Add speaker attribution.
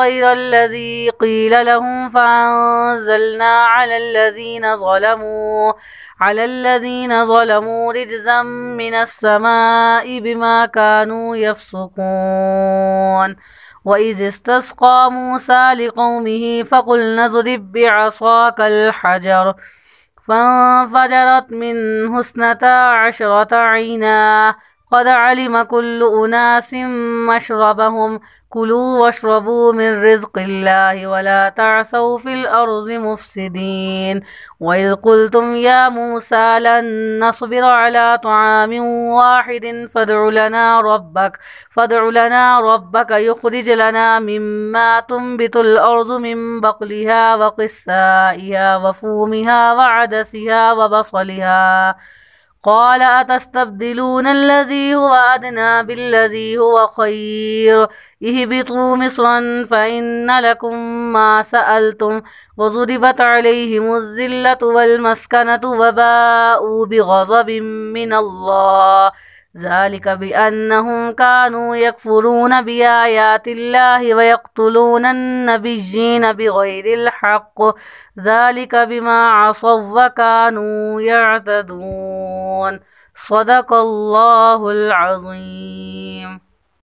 Speaker 1: غير الذي قيل لهم فأنزلنا على الذين ظلموا رجزا من السماء بما كانوا يفسقون। وإذ استسقى موسى لقومه فقلنا اضرب بعصاك الحجر فانفجرت منه 12 عينا قد علم كل أناس مشربهم كلوا واشربوا من رزق الله ولا تعثوا في الأرض مفسدين. وإذ قلتم يا موسى لن نصبر على طعام واحد فادع لنا ربك يخرج لنا مما تنبت الأرض من بقلها وقثائها وفومها وعدسها وبصلها قال أتستبدلون الذي هو أدنى بالذي هو خير اهبطوا مصرا فإن لكم ما سألتم وضربت عليهم الذلة والمسكنة وباءوا بغضب من الله ذلك بأنهم كانوا يكفرون بآيات الله ويقتلون النبيين بغير الحق ذلك بما عصوا وكانوا يعتدون। صدق الله العظيم।